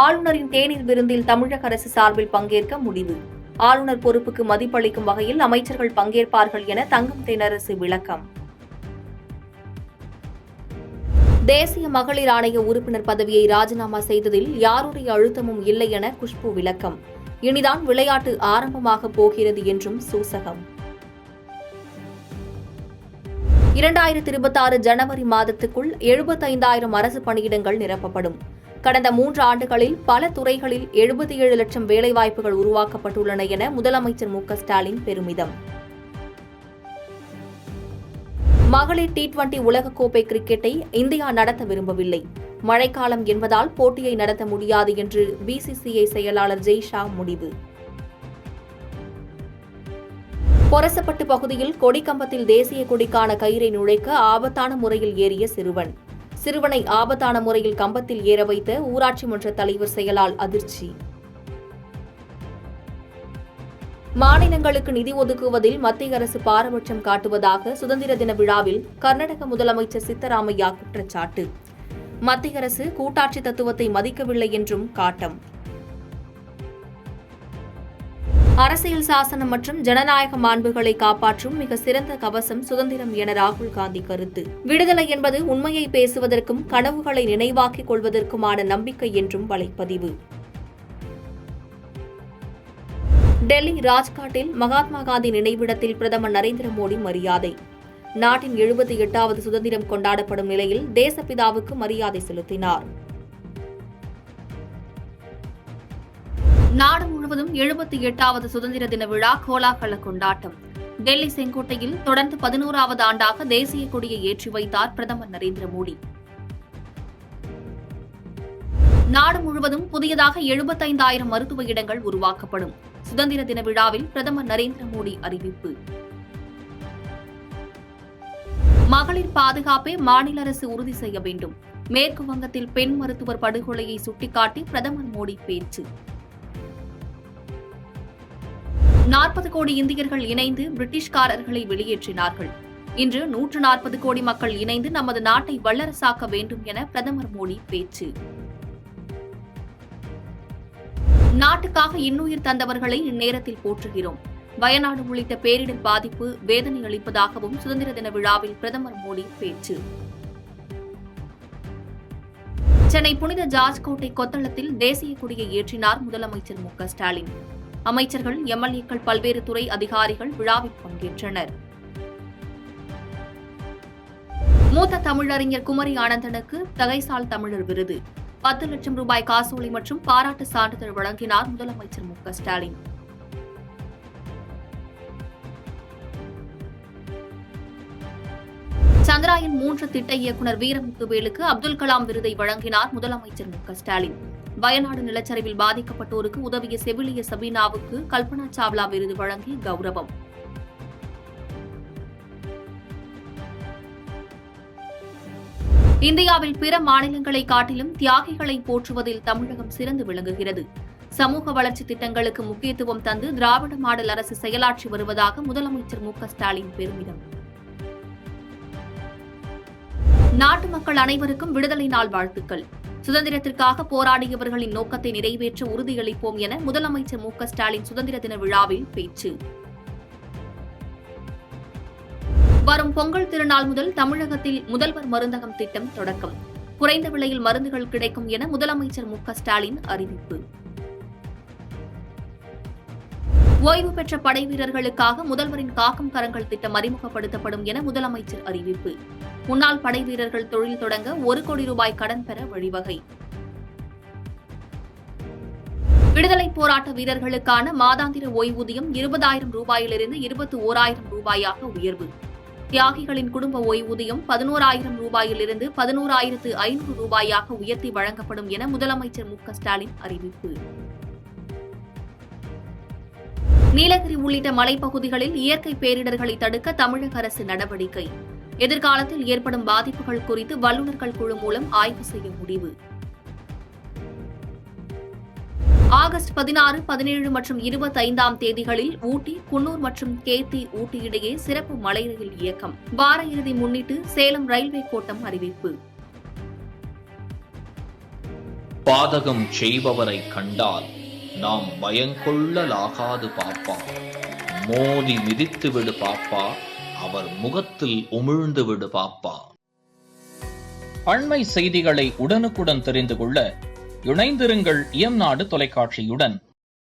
ஆளுநரின் தேநீர் விருந்தில் தமிழக அரசு சார்பில் பங்கேற்க முடிவு. ஆளுநர் பொறுப்புக்கு மதிப்பளிக்கும் வகையில் அமைச்சர்கள் பங்கேற்பார்கள் என தங்கம் தென்னரசு விளக்கம். தேசிய மகளிர் ஆணைய உறுப்பினர் பதவியை ராஜினாமா செய்ததில் யாருடைய அழுத்தமும் இல்லை என குஷ்பு விளக்கம். இனிதான் விளையாட்டு ஆரம்பமாக போகிறது என்றும் சூசகம். 2026 ஜனவரி மாதத்துக்குள் 75,000 அரசு பணியிடங்கள் நிரப்பப்படும். கடந்த 3 ஆண்டுகளில் பல துறைகளில் 77 லட்சம் வேலைவாய்ப்புகள் உருவாக்கப்பட்டுள்ளன என முதலமைச்சர் மு.க.ஸ்டாலின் பெருமிதம். மகளிர் T20 உலகக்கோப்பை கிரிக்கெட்டை இந்தியா நடத்த விரும்பவில்லை. மழைக்காலம் என்பதால் போட்டியை நடத்த முடியாது என்று BCCI செயலாளர் ஜெய்ஷா முடிவு. பொரசப்பட்டு பகுதியில் கொடிக்கம்பத்தில் தேசிய கொடிக்கான கயிறை நுழைக்க ஆபத்தான முறையில் ஏறிய சிறுவன். சிறுவனை ஆபத்தான முறையில் கம்பத்தில் ஏற வைத்த ஊராட்சி மன்ற தலைவர் செயலால் அதிர்ச்சி. மாநிலங்களுக்கு நிதி ஒதுக்குவதில் மத்திய அரசு பாரபட்சம் காட்டுவதாக சுதந்திர தின விழாவில் கர்நாடக முதலமைச்சர் சித்தராமையா குற்றச்சாட்டு. மத்திய அரசு கூட்டாட்சி தத்துவத்தை மதிக்கவில்லை என்றும் காட்டம். அரசியல் சாசனம் மற்றும் ஜனநாயக மாண்புகளை காப்பாற்றும் மிக சிறந்த கவசம் சுதந்திரம் என ராகுல் காந்தி கருத்து. விடுதலை என்பது உண்மையை பேசுவதற்கும் கனவுகளை நினைவாக்கிக் கொள்வதற்குமான நம்பிக்கை என்றும் வலைப்பதிவு. டெல்லி ராஜ்காட்டில் மகாத்மா காந்தி நினைவிடத்தில் பிரதமர் நரேந்திர மோடி மரியாதை. நாட்டின் 78வது சுதந்திரம் கொண்டாடப்படும் நிலையில் தேசப்பிதாவுக்கு மரியாதை செலுத்தினார். நாடு முழுவதும் 78வது சுதந்திர தின விழா கோலாகல கொண்டாட்டம். டெல்லி செங்கோட்டையில் தொடர்ந்து 11வது ஆண்டாக தேசிய கொடியை ஏற்றி வைத்தார் பிரதமர் நரேந்திர மோடி. நாடு முழுவதும் புதியதாக 75,000 மருத்துவ இடங்கள் உருவாக்கப்படும். சுதந்திர தின விழாவில் பிரதமர் நரேந்திர மோடி அறிவிப்பு. மகளிர் பாதுகாப்பை மாநில அரசு உறுதி செய்ய வேண்டும். மேற்கு வங்கத்தில் பெண் மருத்துவர் படுகொலையை சுட்டிக்காட்டி பிரதமர் மோடி பேச்சு. 40 கோடி இந்தியர்கள் இணைந்து பிரிட்டிஷ்காரர்களை வெளியேற்றினார்கள். இன்று 140 கோடி மக்கள் இணைந்து நமது நாட்டை வல்லரசாக்க வேண்டும் என பிரதமர் மோடி பேச்சு. நாட்டுக்காக இன்னுயிர் தந்தவர்களை இந்நேரத்தில் போற்றுகிறோம். வயநாடு உள்ளிட்ட பேரிடர் பாதிப்பு வேதனை அளிப்பதாகவும் சுதந்திர தின விழாவில் பிரதமர் மோடி பேச்சு. சென்னை புனித ஜார்ஜ் கோட்டை கொத்தளத்தில் தேசிய கொடியை ஏற்றினார் முதலமைச்சர் மு.க.ஸ்டாலின். அமைச்சர்கள், MLA-க்கள், பல்வேறு துறை அதிகாரிகள் விழாவில் பங்கேற்றனர். மூத்த தமிழறிஞர் குமரி ஆனந்தனுக்கு தகைசால் தமிழர் விருது. 10 லட்சம் ரூபாய் காசோலை மற்றும் பாராட்டு சான்றிதழ் வழங்கினார் முதலமைச்சர் மு.க.ஸ்டாலின். சந்திராயன் 3 திட்ட இயக்குநர் வீரமுத்துவேலுக்கு அப்துல் கலாம் விருதை வழங்கினார் முதலமைச்சர் மு.க.ஸ்டாலின். வயநாடு நிலச்சரிவில் பாதிக்கப்பட்டோருக்கு உதவிய செவிலிய சபீனாவுக்கு கல்பனா சாவ்லா விருது வழங்கி கௌரவம். இந்தியாவில் பிற மாநிலங்களை காட்டிலும் தியாகிகளை போற்றுவதில் தமிழகம் சிறந்து விளங்குகிறது. சமூக வளர்ச்சி திட்டங்களுக்கு முக்கியத்துவம் தந்து திராவிட மாடல் அரசு செயலாற்றி வருவதாக முதலமைச்சர் மு.க.ஸ்டாலின் பெருமிதம். நாட்டு மக்கள் அனைவருக்கும் விடுதலை நாள் வாழ்த்துக்கள். சுதந்திரத்திற்காக போராடியவர்களின் நோக்கத்தை நிறைவேற்ற உறுதியளிப்போம் என முதலமைச்சர் மு.க.ஸ்டாலின் சுதந்திர தின விழாவில் பேச்சு. வரும் பொங்கல் திருநாள் முதல் தமிழகத்தில் முதல்வர் மருந்தகம் திட்டம் தொடக்கம். குறைந்த விலையில் மருந்துகள் கிடைக்கும் என முதலமைச்சர் மு.க.ஸ்டாலின் அறிவிப்பு. ஓய்வு பெற்ற படை வீரர்களுக்காக முதல்வரின் காக்கும் கரங்கள் திட்டம் அறிமுகப்படுத்தப்படும் என முதலமைச்சர் அறிவிப்பு. முன்னாள் படை வீரர்கள் தொழில் தொடங்க 1 கோடி ரூபாய் கடன் பெற வழிவகை. விடுதலை போராட்ட வீரர்களுக்கான மாதாந்திர ஓய்வூதியம் 20,000 ரூபாயிலிருந்து 21,000 ரூபாயாக உயர்வு. தியாகிகளின் குடும்ப ஓய்வூதியம் 11,000 ரூபாயிலிருந்து 11,500 ரூபாயாக உயர்த்தி வழங்கப்படும் என முதலமைச்சர் மு.க.ஸ்டாலின் அறிவிப்பு. நீலகிரி உள்ளிட்ட மலைப்பகுதிகளில் இயற்கை பேரிடர்களை தடுக்க தமிழக அரசு நடவடிக்கை. எதிர்காலத்தில் ஏற்படும் பாதிப்புகள் குறித்து வல்லுநர்கள் குழு மூலம் ஆய்வு செய்ய முடிவு. ஆகஸ்ட் 16, 17 மற்றும் 25ஆம் தேதிகளில் ஊட்டி, குன்னூர் மற்றும் கேத்தி ஊட்டி இடையே சிறப்பு மலை ரயில் இயக்கம். வார இறுதி முன்னிட்டு சேலம் ரயில்வே கோட்டம் அறிவிப்பு. பாதகம் செய்பவரை கண்டால் நாம் பயங்கொள்ளலாகாது பாப்பா. மோதி மிதித்து விடு பாப்பா, அவர் முகத்தில் உமிழ்ந்து விடு பாப்பா. அண்மை செய்திகளை உடனுக்குடன் தெரிந்து கொள்ள இணைந்திருங்கள் இயம்நாடு தொலைக்காட்சியுடன்.